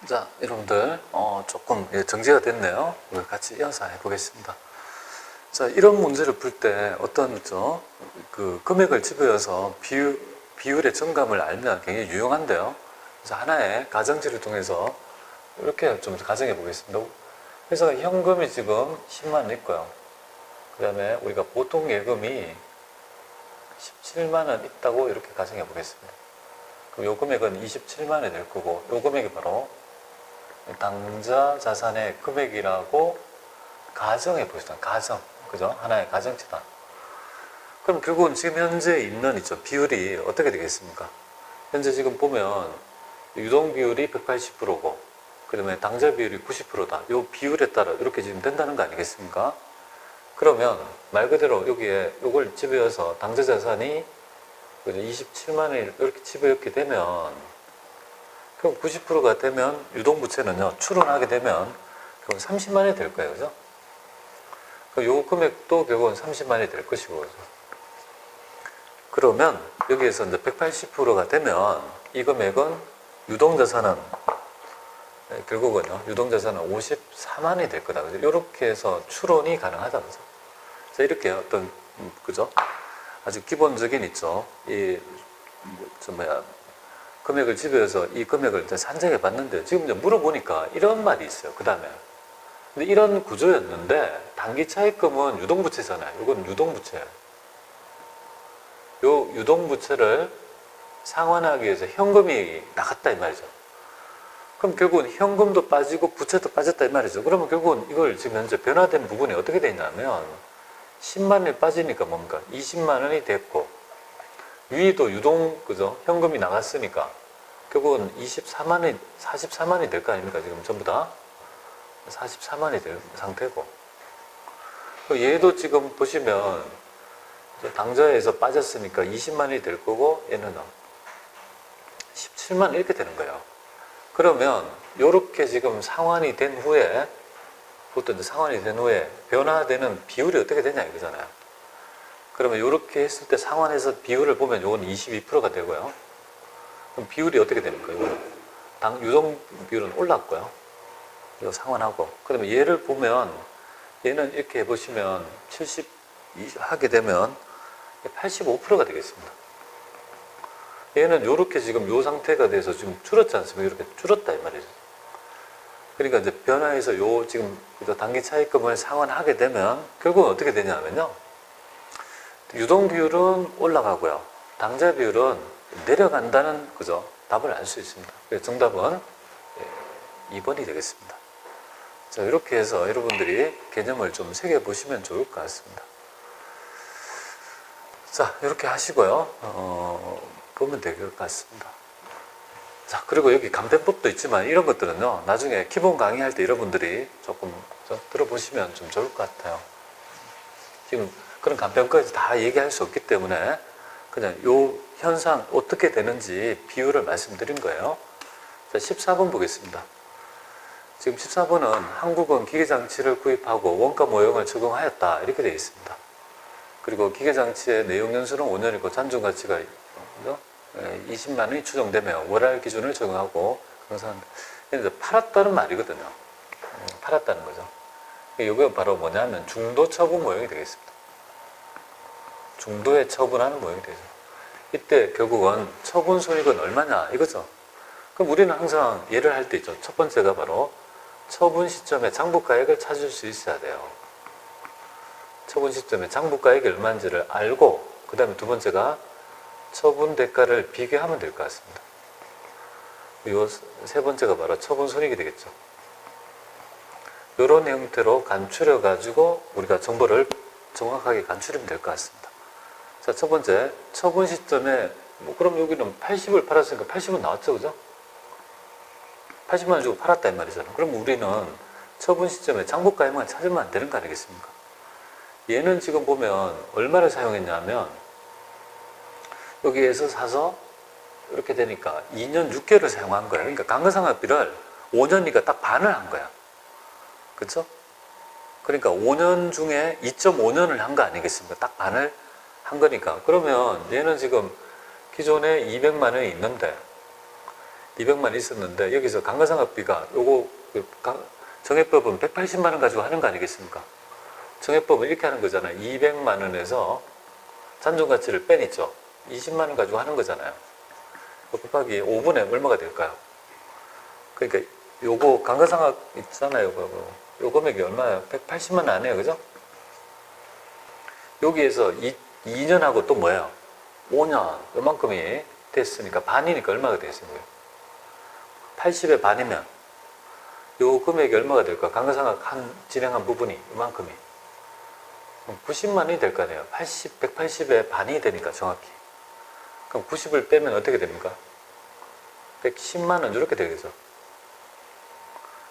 자, 여러분들 조금 정지가 됐네요. 같이 이어서 해보겠습니다. 자, 이런 문제를 풀 때 어떤 그 금액을 집어여서 비율의 정감을 알면 굉장히 유용한데요. 그래서 하나의 가정지를 통해서 이렇게 좀 가정해 보겠습니다. 그래서 현금이 지금 10만 원 있고요. 그 다음에 우리가 보통 예금이 17만 원 있다고 이렇게 가정해 보겠습니다. 그럼 요 금액은 27만 원이 될 거고, 요 금액이 바로 당좌 자산의 금액이라고 가정해 보시다. 가정. 그죠? 하나의 가정치다. 그럼 결국은 지금 현재 있는 비율이 어떻게 되겠습니까? 현재 지금 보면 유동 비율이 180%고, 그 다음에 당좌 비율이 90%다. 이 비율에 따라 이렇게 지금 된다는 거 아니겠습니까? 그러면 말 그대로 여기에 이걸 집어여서 당좌 자산이 27만 원을 이렇게 집어넣게 되면, 그럼 90%가 되면 유동부채는요, 추론하게 되면 결국 30만 원이 될 거예요. 그죠? 요 금액도 결국은 30만 원이 될 것이고. 그죠? 그러면 여기에서 이제 180%가 되면 이 금액은 유동자산은 결국은요, 유동자산은 54만 원이 될 거다. 그죠? 이렇게 해서 추론이 가능하다. 그죠? 자, 이렇게 어떤, 그죠? 아주 기본적인 금액을 집어서 이 금액을 이제 산정해 봤는데, 지금 이제 물어보니까 이런 말이 있어요. 그 다음에. 근데 이런 구조였는데, 단기 차입금은 유동부채잖아요. 이건 유동부채예요. 요 유동부채를 상환하기 위해서 현금이 나갔다 이 말이죠. 그럼 결국은 현금도 빠지고 부채도 빠졌다 이 말이죠. 그러면 결국은 이걸 지금 현재 변화된 부분이 어떻게 되냐면, 10만 원이 빠지니까 뭡니까? 20만 원이 됐고, 위도 그죠? 현금이 나갔으니까, 결국은 44만 원이 될 거 아닙니까? 지금 전부 다 44만 원이 될 상태고, 얘도 지금 보시면 당좌에서 빠졌으니까 20만 원이 될 거고, 얘는 17만 원 이렇게 되는 거예요. 그러면 이렇게 지금 상환이 된 후에, 보통 상환이 된 후에 변화되는 비율이 어떻게 되냐 이거잖아요. 그러면 이렇게 했을 때 상환해서 비율을 보면 이건 22%가 되고요. 그럼 비율이 어떻게 됩니까? 유동 비율은 올랐고요. 이거 상환하고. 그 다음에 얘를 보면, 얘는 이렇게 해보시면 70 하게 되면 85%가 되겠습니다. 얘는 이렇게 지금 이 상태가 돼서 지금 줄었지 않습니까? 이렇게 줄었다 이 말이죠. 그러니까 이제 변화해서 지금 단기 차입금을 상환하게 되면 결국은 어떻게 되냐면요, 유동 비율은 올라가고요, 당좌 비율은 내려간다는 그죠? 답을 알 수 있습니다. 그래서 정답은 2번이 되겠습니다. 자, 이렇게 해서 여러분들이 개념을 좀 새겨보시면 좋을 것 같습니다. 자, 이렇게 하시고요. 보면 될 것 같습니다. 자, 그리고 여기 간편법도 있지만 이런 것들은요, 나중에 기본 강의할 때 여러분들이 조금 들어보시면 좀 좋을 것 같아요. 지금 그런 간편까지 다 얘기할 수 없기 때문에 그냥 요 현상 어떻게 되는지 비율을 말씀드린 거예요. 자, 14번 보겠습니다. 지금 14번은 한국은 기계장치를 구입하고 원가 모형을 적용하였다 이렇게 되어 있습니다. 그리고 기계장치의 내용 연수는 5년이고 잔존가치가 20만 원이 추정되며 월할 기준을 적용하고, 팔았다는 말이거든요. 팔았다는 거죠. 이게 바로 뭐냐면 중도 처분 모형이 되겠습니다. 중도에 처분하는 모형이 되죠. 이때 결국은 처분 손익은 얼마냐 이거죠. 그럼 우리는 항상 예를 할 때 있죠. 첫 번째가 바로 처분 시점에 장부가액을 찾을 수 있어야 돼요. 처분 시점에 장부가액이 얼마인지를 알고, 그 다음에 두 번째가 처분 대가를 비교하면 될 것 같습니다. 이 세 번째가 바로 처분 손익이 되겠죠. 이런 형태로 간추려 가지고 우리가 정보를 정확하게 간추리면 될 것 같습니다. 자, 첫 번째, 처분 시점에 그럼 여기는 80을 팔았으니까 80은 나왔죠, 그죠? 80만 원 주고 팔았다 이 말이잖아요. 그럼 우리는 처분 시점에 장부가액만 찾으면 안 되는 거 아니겠습니까? 얘는 지금 보면 얼마를 사용했냐면, 여기에서 사서 이렇게 되니까 2년 6개월을 사용한 거예요. 그러니까 감가상각비를 5년이니까 딱 반을 한 거야. 그렇죠? 그러니까 5년 중에 2.5년을 한 거 아니겠습니까? 딱 반을 한 거니까. 그러면 얘는 지금 기존에 200만 원이 있는데 200만 있었는데 여기서 감가상각비가 요거 정액법은 180만 원 가지고 하는 거 아니겠습니까? 정액법은 이렇게 하는 거잖아요. 200만 원에서 잔존가치를 빼냈죠. 20만 원 가지고 하는 거잖아요. 곱하기 5분의 얼마가 될까요? 그러니까 요거 감가상각 있잖아요. 요 금액이 얼마예요? 180만 원 안 해요. 그죠? 여기에서 2년하고 또 뭐예요? 5년 요만큼이 됐으니까 반이니까 얼마가 됐어요? 80의 반이면 요 금액이 얼마가 될까? 감가상각 진행한 부분이 요만큼이 90만 원이 될 거 아니에요. 180의 반이 되니까 정확히. 그럼 90을 빼면 어떻게 됩니까? 110만 원 이렇게 되겠죠.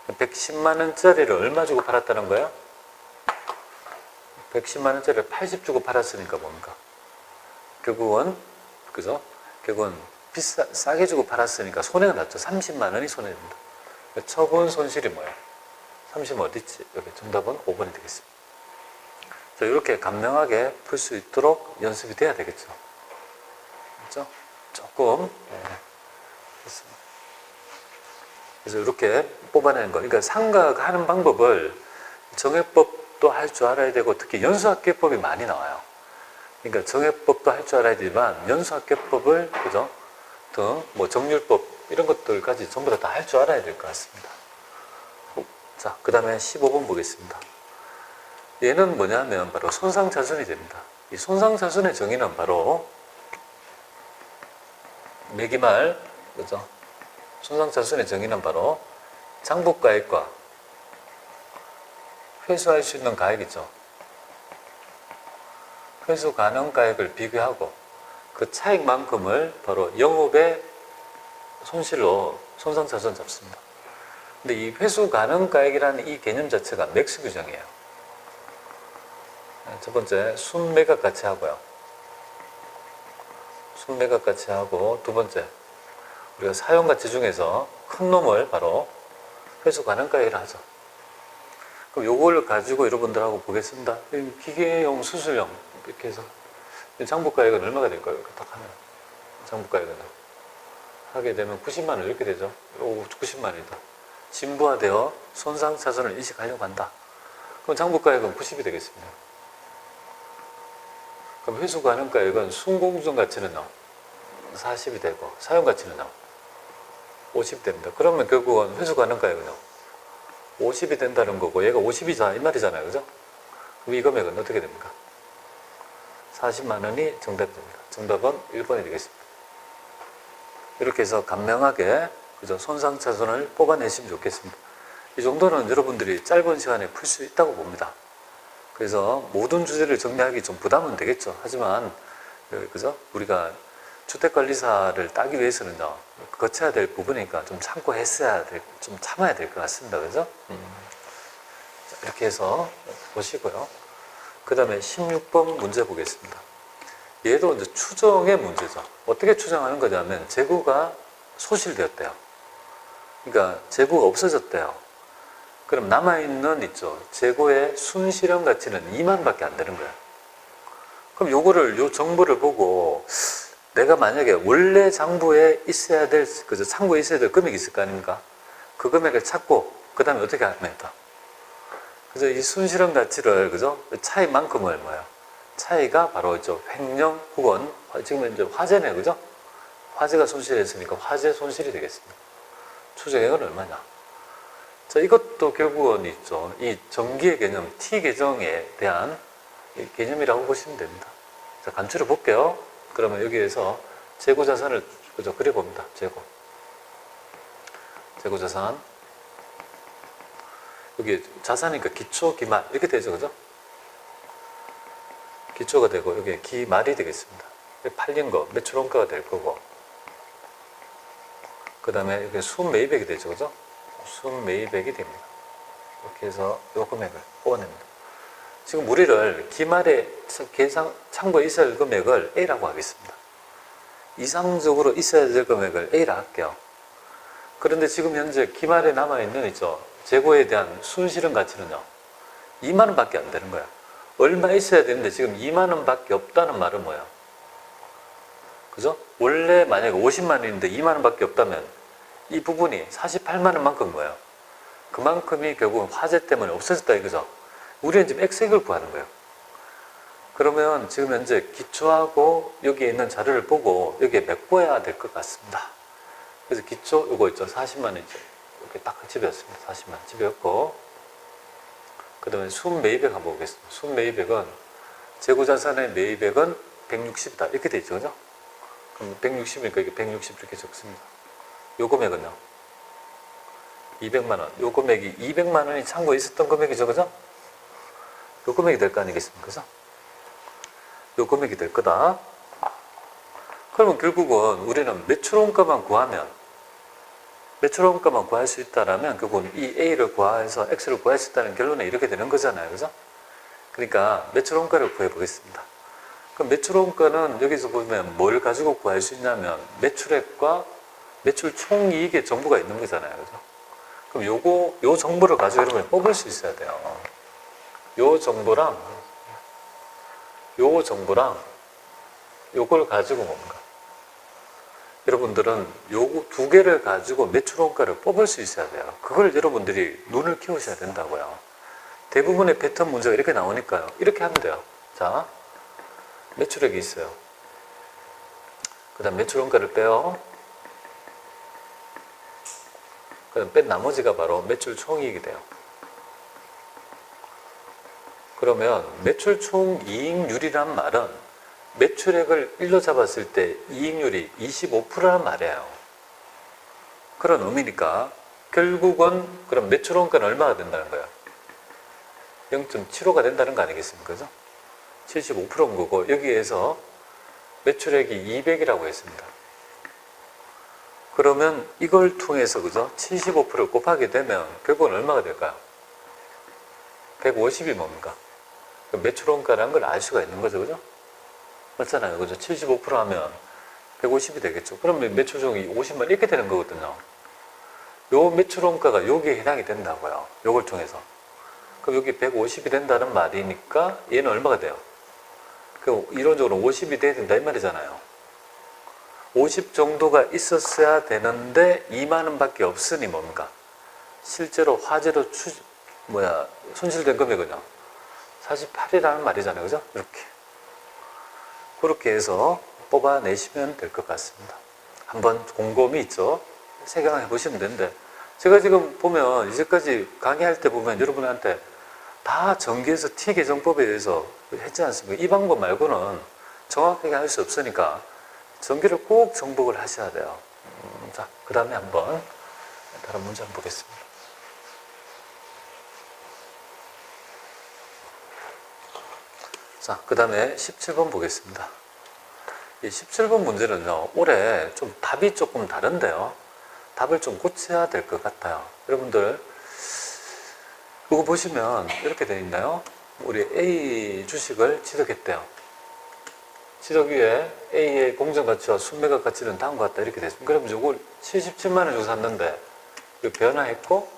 110만 원짜리를 얼마 주고 팔았다는 거예요? 110만 원짜리를 80 주고 팔았으니까 뭡니까? 결국은 그죠? 결국은 싸게 주고 팔았으니까 손해가 났죠. 30만 원이 손해입니다. 처분 손실이 뭐예요? 30은 어디 있지? 여기 정답은 5번이 되겠습니다. 자, 이렇게 간명하게 풀 수 있도록 연습이 돼야 되겠죠. 그렇죠? 조금 됐습니다. 그래서 이렇게 뽑아내는 거. 그러니까 상각하는 방법을 정해법도 할 줄 알아야 되고 특히 연수학계법이 많이 나와요. 그러니까 정해법도 할 줄 알아야 되지만 연수학계법을 그죠? 등 뭐 정률법 이런 것들까지 전부 다 할 줄 알아야 될 것 같습니다. 자, 그 다음에 15번 보겠습니다. 얘는 뭐냐면 바로 손상차순이 됩니다. 이 손상차순의 정의는 바로 매기말 그죠? 손상차순의 정의는 바로 장부가액과 회수할 수 있는 가액이죠. 회수 가능 가액을 비교하고 그 차익만큼을 바로 영업의 손실로 손상차순 잡습니다. 근데 이 회수 가능 가액이라는 이 개념 자체가 맥스 규정이에요. 첫 번째 순매각 가치 하고요. 순매각 가치 하고 두 번째 우리가 사용 가치 중에서 큰 놈을 바로 회수 가능 가액을 하죠. 그럼 요걸 가지고 여러분들하고 보겠습니다. 기계용 수술용 이렇게 해서 장부가액은 얼마가 될까요? 이렇게 딱 하면 장부가액은 하게 되면 90만 원 이렇게 되죠. 오, 90만 원이다. 진부화되어 손상차순을 인식하려고 한다. 그럼 장부가액은 90이 되겠습니다. 그럼 회수 가능가액은 순공정 가치는요 40이 되고 사용 가치는요 50 됩니다. 그러면 결국은 회수 가능가액은요 50이 된다는 거고 얘가 50이다 이 말이잖아요. 그죠? 그럼 이 금액은 어떻게 됩니까? 40만 원이 정답입니다. 정답은 1번이 되겠습니다. 이렇게 해서 간명하게 그죠? 손상차순을 뽑아내시면 좋겠습니다. 이 정도는 여러분들이 짧은 시간에 풀 수 있다고 봅니다. 그래서 모든 주제를 정리하기 좀 부담은 되겠죠. 하지만 그죠? 우리가 주택관리사를 따기 위해서는요 거쳐야 될 부분이니까 좀 참고 했어야 될, 좀 참아야 될 것 같습니다. 그죠? 자, 이렇게 해서 보시고요. 그 다음에 16번 문제 보겠습니다. 얘도 이제 추정의 문제죠. 어떻게 추정하는 거냐면 재고가 소실되었대요. 그러니까 재고가 없어졌대요. 그럼 남아있는 있죠. 재고의 순실현 가치는 2만 밖에 안 되는 거예요. 그럼 요거를, 요 정보를 보고 내가 만약에 원래 장부에 있어야 될, 그죠? 창고에 있어야 될 금액이 있을 거 아닙니까? 그 금액을 찾고, 그 다음에 어떻게 하면 된다. 그래서 이 순실현 가치를, 그죠? 차이만큼을 뭐예요? 차이가 바로 횡령 혹은, 지금 이제 화재네, 그죠? 화재가 손실했으니까 화재 손실이 되겠습니다. 추정액은 얼마냐? 자, 이것도 결국은 있죠. 이 정기의 개념, T 계정에 대한 개념이라고 보시면 됩니다. 자, 간추려 볼게요. 그러면 여기에서 재고자산을 그죠? 그려봅니다. 재고자산. 여기 자산이니까 기초, 기말 이렇게 되죠. 그죠? 기초가 되고 여기 기말이 되겠습니다. 팔린 거, 매출원가가 될 거고 그 다음에 여기 순매입액이 되죠. 그죠? 순매입액이 됩니다. 이렇게 해서 요 금액을 뽑아냅니다. 지금 우리를 기말에 창고에 있어야 할 금액을 A라고 하겠습니다. 이상적으로 있어야 될 금액을 A라 할게요. 그런데 지금 현재 기말에 남아있는 있죠. 재고에 대한 순실현 가치는요 2만 원 밖에 안 되는 거야. 얼마 있어야 되는데 지금 2만 원 밖에 없다는 말은 뭐야? 그죠? 원래 만약에 50만 원인데 2만 원 밖에 없다면 이 부분이 48만 원만큼 거예요. 그만큼이 결국은 화재 때문에 없어졌다 이거죠. 우리는 지금 액색을 구하는 거예요. 그러면 지금 현재 기초하고 여기에 있는 자료를 보고 여기에 메꿔야 될 것 같습니다. 그래서 기초 이거 있죠. 40만 원 있죠. 이렇게 딱 집어였습니다. 40만 원 집어였고, 그 다음에 순매입액 한번 보겠습니다. 순매입액은 재고자산의 매입액은 160이다 이렇게 돼 있죠. 그죠? 그럼 160이니까 이게 160 이렇게 적습니다. 요 금액은요 200만 원. 요 금액이 200만 원이 참고에 있었던 금액이죠. 그죠? 요 금액이 될 거 아니겠습니까? 그죠? 요 금액이 될 거다. 그러면 결국은 우리는 매출원가만 구하면, 매출원가만 구할 수 있다라면 결국은 이 A를 구해서 X를 구할 수 있다는 결론에 이렇게 되는 거잖아요. 그죠? 그러니까 매출원가를 구해 보겠습니다. 그럼 매출원가는 여기서 보면 뭘 가지고 구할 수 있냐면 매출액과 매출 총이익의 정보가 있는 거잖아요. 그죠? 그럼 요 정보를 가지고 여러분이 뽑을 수 있어야 돼요. 요 정보랑 요걸 가지고 뭡니까? 여러분들은 요 두 개를 가지고 매출원가를 뽑을 수 있어야 돼요. 그걸 여러분들이 눈을 키우셔야 된다고요. 대부분의 패턴 문제가 이렇게 나오니까요. 이렇게 하면 돼요. 자, 매출액이 있어요. 그 다음 매출원가를 빼요. 그 다음 뺀 나머지가 바로 매출 총이익이 돼요. 그러면 매출 총이익률이란 말은 매출액을 1로 잡았을 때 이익률이 25%란 말이에요. 그런 의미니까 결국은 그럼 매출원가는 얼마가 된다는 거예요? 0.75가 된다는 거 아니겠습니까? 그죠? 75%인 거고 여기에서 매출액이 200이라고 했습니다. 그러면 이걸 통해서 그죠? 75%를 곱하게 되면 결국은 얼마가 될까요? 150이 뭡니까? 매출원가라는 걸 알 수가 있는 거죠. 그죠? 맞잖아요. 그죠? 75% 하면 150이 되겠죠. 그러면 매출총이 50만 이렇게 되는 거거든요. 요 매출원가가 여기에 해당이 된다고요. 요걸 통해서. 그럼 여기 150이 된다는 말이니까 얘는 얼마가 돼요? 그 이론적으로 50이 돼야 된다 이 말이잖아요. 50 정도가 있었어야 되는데 2만 원밖에 없으니 뭡니까? 실제로 화재로 손실된 금액은요 48이라는 말이잖아요. 그죠? 이렇게 그렇게 해서 뽑아내시면 될 것 같습니다. 한번 곰곰이 있죠. 생각해 보시면 되는데, 제가 지금 보면 이제까지 강의할 때 보면 여러분한테 다 전기에서 T계정법에 의해서 했지 않습니까? 이 방법 말고는 정확하게 할 수 없으니까 전기를 꼭 정복을 하셔야 돼요. 자, 그 다음에 한번 다른 문제 한번 보겠습니다. 자, 그 다음에 17번 보겠습니다. 이 17번 문제는요, 올해 좀 답이 조금 다른데요. 답을 좀 고쳐야 될 것 같아요. 여러분들, 이거 보시면 이렇게 되어 있나요? 우리 A 주식을 취득했대요. 취득 위에 A의 공정가치와 순매각 가치는 다음과 같다. 이렇게 됐습니다. 그럼 이걸 77만 원 주고 샀는데, 이거 변화했고,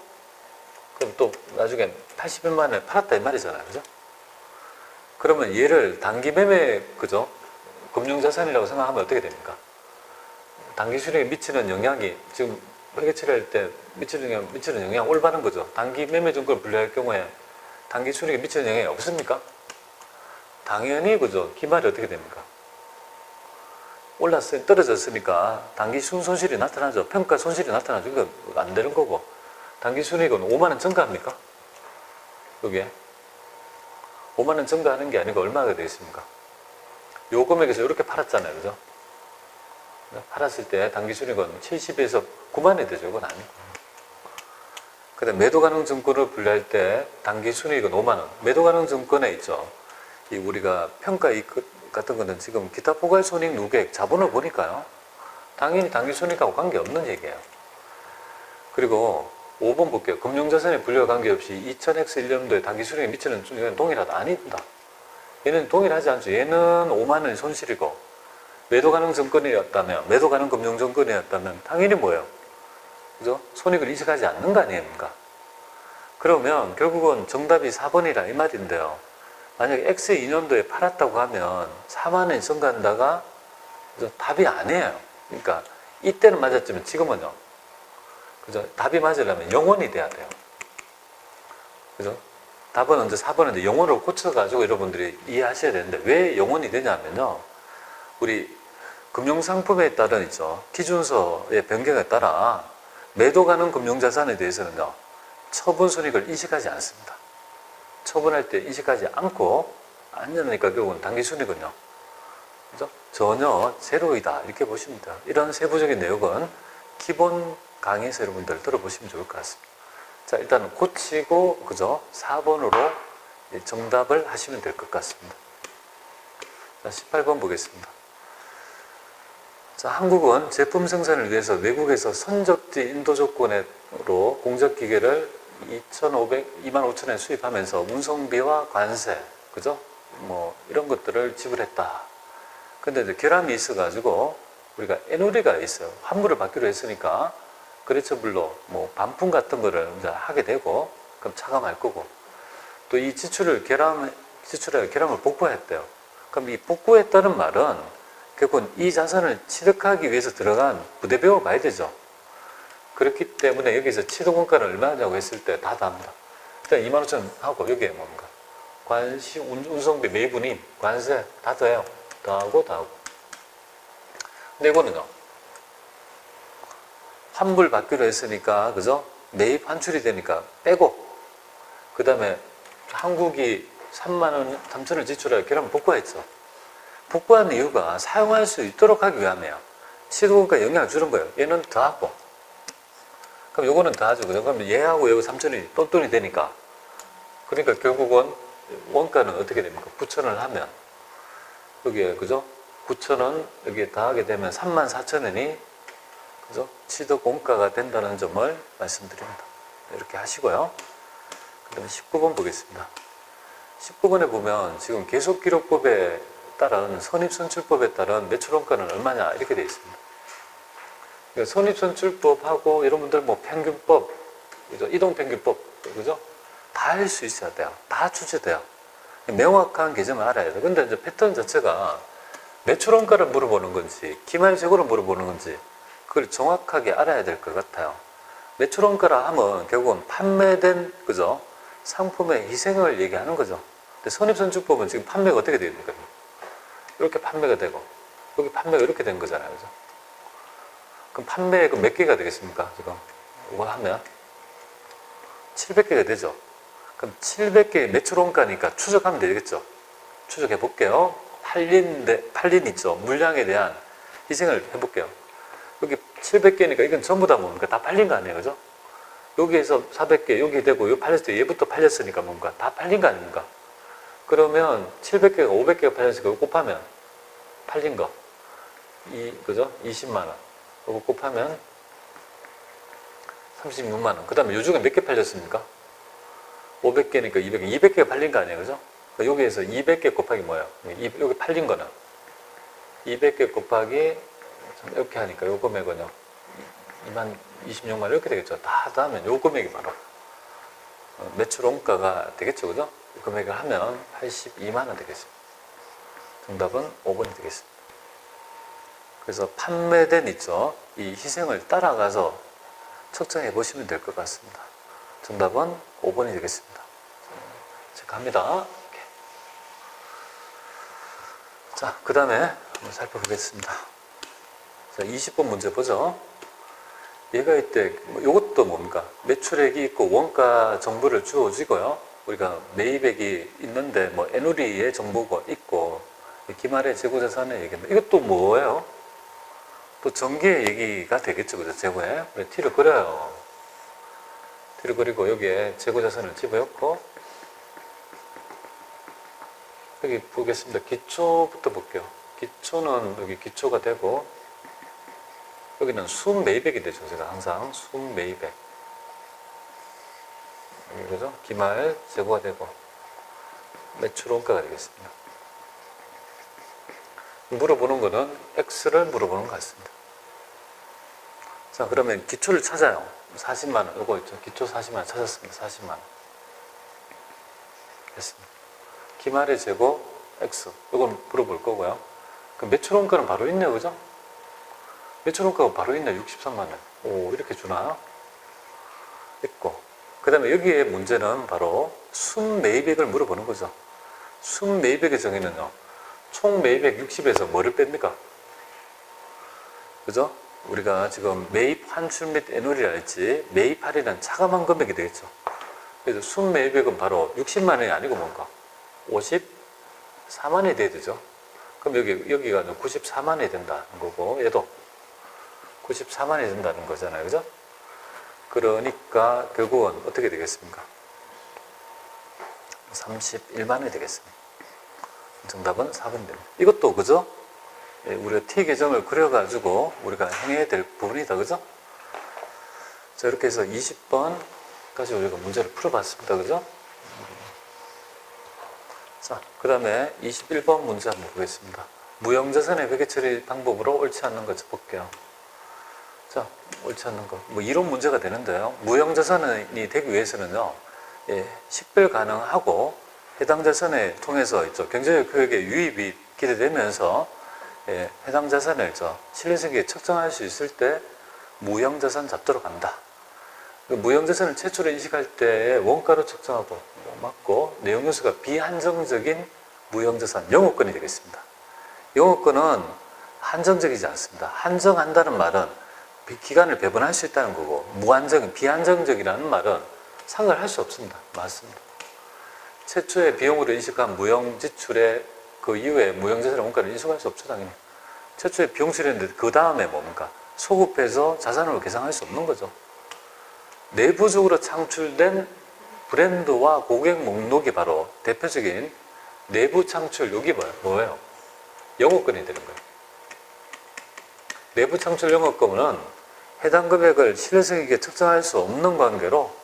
그럼 또 나중에 81만 원에 팔았다 이 말이잖아요. 그죠? 그러면 얘를 단기 매매, 그죠? 금융자산이라고 생각하면 어떻게 됩니까? 단기 수익에 미치는 영향이 지금 회계처리할 때 미치는 영향 올바른 거죠. 단기 매매 증권을 분류할 경우에 단기 수익에 미치는 영향이 없습니까? 당연히 그죠. 기말이 어떻게 됩니까? 올랐으니 떨어졌으니까 단기 순손실이 나타나죠. 평가 손실이 나타나죠. 이거 안 되는 거고. 단기 순이익은 5만 원 증가합니까? 여기에 5만 원 증가하는 게 아니고 얼마가 되겠습니까? 요 금액에서 이렇게 팔았잖아요. 그죠? 팔았을 때 단기 순이익은 70에서 9만 원이 되죠. 이건 아니고. 그 다음에 매도 가능 증권을 분류할 때 단기 순이익은 5만 원. 매도 가능 증권에 있죠. 이 우리가 평가이익 같은 거는 지금 기타 포괄손익 누계액 자본을 보니까요. 당연히 단기 순이익하고 관계없는 얘기예요. 그리고 5번 볼게요. 금융자산의 분류와 관계없이 2000X1년도에 단기 순이익에 미치는 영향은 동일하다. 아닙니다. 얘는 동일하지 않죠. 얘는 5만 원이 손실이고 매도 가능 증권이었다면, 매도 가능 금융증권이었다면 당연히 뭐예요? 그죠? 손익을 인식하지 않는 거 아닙니까? 그러면 결국은 정답이 4번이라 이 말인데요. 만약에 X2년도에 팔았다고 하면 4만 원이 증가한다가 답이 아니에요. 그러니까 이때는 맞았지만 지금은요. 그죠? 답이 맞으려면 영원이 돼야 돼요. 그죠? 답은 언제 4번인데 영원으로 고쳐가지고 여러분들이 이해하셔야 되는데 왜 영원이 되냐면요. 우리 금융상품에 따른 있죠. 기준서의 변경에 따라 매도 가능 금융자산에 대해서는요. 처분 손익을 인식하지 않습니다. 처분할 때 인식하지 않고 안내니까 결국은 단기 순이군요. 그죠? 전혀 제로이다 이렇게 보시면 돼요. 이런 세부적인 내용은 기본 강의에서 여러분들 들어보시면 좋을 것 같습니다. 자, 일단은 고치고 그죠? 4번으로 정답을 하시면 될 것 같습니다. 자, 18번 보겠습니다. 자, 한국은 제품 생산을 위해서 외국에서 선적지 인도 조건으로 공적기계를 25,000엔 수입하면서 운송비와 관세, 그죠? 뭐 이런 것들을 지불했다. 근데 이제 결함이 있어가지고 우리가 애누리가 있어요. 환불을 받기로 했으니까 거래처별로 뭐 반품 같은 거를 이제 하게 되고 그럼 차감할 거고 또 이 지출을 결함을 복구했대요. 그럼 이 복구했다는 말은 결국은 이 자산을 취득하기 위해서 들어간 부대비용을 봐야 되죠. 그렇기 때문에 여기서 취득원가는 얼마냐고 했을 때 다 답니다. 일단 25,000원 하고 여기에 뭡니까? 관시, 운송비, 매입운임, 관세 다 더해요. 더하고 더하고. 근데 이거는요. 환불 받기로 했으니까 그죠? 매입 환출이 되니까 빼고 그 다음에 한국이 3만 3천을 지출하여 결함을 복구했죠. 복구한 이유가 사용할 수 있도록 하기 위함이에요. 취득원가 영향을 주는 거예요. 얘는 더하고 그럼 요거는 더하죠. 그럼 얘하고 여기 3천이 똔똔이 되니까 그러니까 결국은 원가는 어떻게 됩니까? 9천을 하면 여기에 그죠? 9천원 여기에 더하게 되면 34,000원이 그죠? 취득 원가가 된다는 점을 말씀드립니다. 이렇게 하시고요. 그 다음에 19번 보겠습니다. 19번에 보면 지금 계속기록법에 따른 선입선출법에 따른 매출원가는 얼마냐 이렇게 되어 있습니다. 그러니까 선입선출법하고 여러분들 뭐 평균법, 그죠? 이동평균법, 그죠? 다 할 수 있어야 돼요. 다 출제돼요. 명확한 개념을 알아야 돼요. 근데 이제 패턴 자체가 매출원가를 물어보는 건지 기말재고를 물어보는 건지 그걸 정확하게 알아야 될 것 같아요. 매출원가라 하면 결국은 판매된 그죠? 상품의 희생을 얘기하는 거죠. 근데 선입선출법은 지금 판매가 어떻게 됩니까? 이렇게 판매가 되고 여기 판매가 이렇게 된 거잖아요. 그죠? 그럼 판매액은 몇 개가 되겠습니까? 지금 이거 하면 700개가 되죠. 그럼 700개의 매출원가니까 추적하면 되겠죠. 추적해 볼게요. 팔린 있죠. 물량에 대한 희생을 해볼게요. 여기 700개니까 이건 전부 다 뭡니까? 다 팔린 거 아니에요. 그죠? 여기에서 400개, 여기 되고, 여기 팔렸을 때 얘부터 팔렸으니까 뭔가 다 팔린 거 아닙니까? 그러면 700개가 500개가 팔렸으니까 이거 곱하면 팔린 거. 그죠? 20만원. 이거 곱하면 36만원. 그 다음에 요즘에 몇 개 팔렸습니까? 500개니까 200개. 200개가 팔린 거 아니에요. 그죠? 그러니까 여기에서 200개 곱하기 뭐예요? 여기 팔린 거는 200개 곱하기 이렇게 하니까 요 금액은요 26만 이렇게 되겠죠. 다 하면 요 금액이 바로 매출 원가가 되겠죠. 그죠? 이 금액을 하면 82만 원 되겠습니다. 정답은 5번이 되겠습니다. 그래서 판매된 있죠. 이 희생을 따라가서 측정해 보시면 될 것 같습니다. 정답은 5번이 되겠습니다. 체크합니다. 자, 그 다음에 한번 살펴보겠습니다. 자, 20번 문제 보죠. 얘가 이때, 이것도 뭡니까? 매출액이 있고 원가 정보를 주어지고요. 우리가 매입액이 있는데, 뭐, 애누리의 정보가 있고, 기말의 재고자산의 얘기인데, 이것도 뭐예요? 또 전기의 얘기가 되겠죠. 그죠? 재고에. 우리 T를 그려요. T를 그리고 여기에 재고자산을 집어넣고, 여기 보겠습니다. 기초부터 볼게요. 기초는 여기 기초가 되고, 여기는 순매입액이 되죠. 제가 항상 순매입액. 여기 그죠? 기말 재고가 되고, 매출원가가 되겠습니다. 물어보는 거는 X를 물어보는 것 같습니다. 자, 그러면 기초를 찾아요. 40만 원. 이거 있죠. 기초 40만 원 찾았습니다. 40만 원. 됐습니다. 기말의 재고 X. 이걸 물어볼 거고요. 그럼 매출원가는 바로 있네요. 그죠? 매출원가가 바로 있네. 63만 원. 오, 이렇게 주나요? 있고, 그 다음에 여기에 문제는 바로 순매입액을 물어보는 거죠. 순매입액의 정의는요, 총 매입액 60에서 뭐를 뺍니까? 그죠? 우리가 지금 매입 환출 및 애놀이라 했지, 매입 할인은 차감한 금액이 되겠죠. 그래서 순매입액은 바로 60만 원이 아니고 뭔가 54만 원이 돼야 되죠. 그럼 여기가 94만 원이 된다는 거고, 얘도 94만 원이 된다는 거잖아요. 그죠? 그러니까 결국은 어떻게 되겠습니까? 31만 원이 되겠습니다. 정답은 4번입니다. 이것도 그죠? 예, 우리가 T 계정을 그려가지고 우리가 행해야 될 부분이다. 그죠? 자, 이렇게 해서 20번까지 우리가 문제를 풀어봤습니다. 그죠? 자, 그 다음에 21번 문제 한번 보겠습니다. 무형자산의 회계 처리 방법으로 옳지 않는 것 볼게요. 자, 옳지 않는 거. 뭐 이런 문제가 되는데요. 무형자산이 되기 위해서는요, 예, 식별 가능하고 해당 자산을 통해서 있죠. 경제적 효익의 유입이 기대되면서 예, 해당 자산을 신뢰성에 측정할 수 있을 때 무형자산 잡도록 한다. 무형자산을 최초로 인식할 때 원가로 측정하고 맞고 내용 요소가 비한정적인 무형자산 영업권이 되겠습니다. 영업권은 한정적이지 않습니다. 한정한다는 말은 기간을 배분할 수 있다는 거고, 비한정적이라는 말은 상을 할 수 없습니다. 맞습니다. 최초의 비용으로 인식한 무형 지출에 그 이후에 무형자산의 원가를 인식할 수 없죠, 당연히. 최초의 비용 처리했는데 그 다음에 뭡니까? 소급해서 자산으로 계산할 수 없는 거죠. 내부적으로 창출된 브랜드와 고객 목록이 바로 대표적인 내부 창출, 여기 뭐예요? 영업권이 되는 거예요. 내부 창출 영업권은 해당 금액을 신뢰성 있게 측정할 수 없는 관계로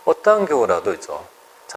어떠한 경우라도 있죠.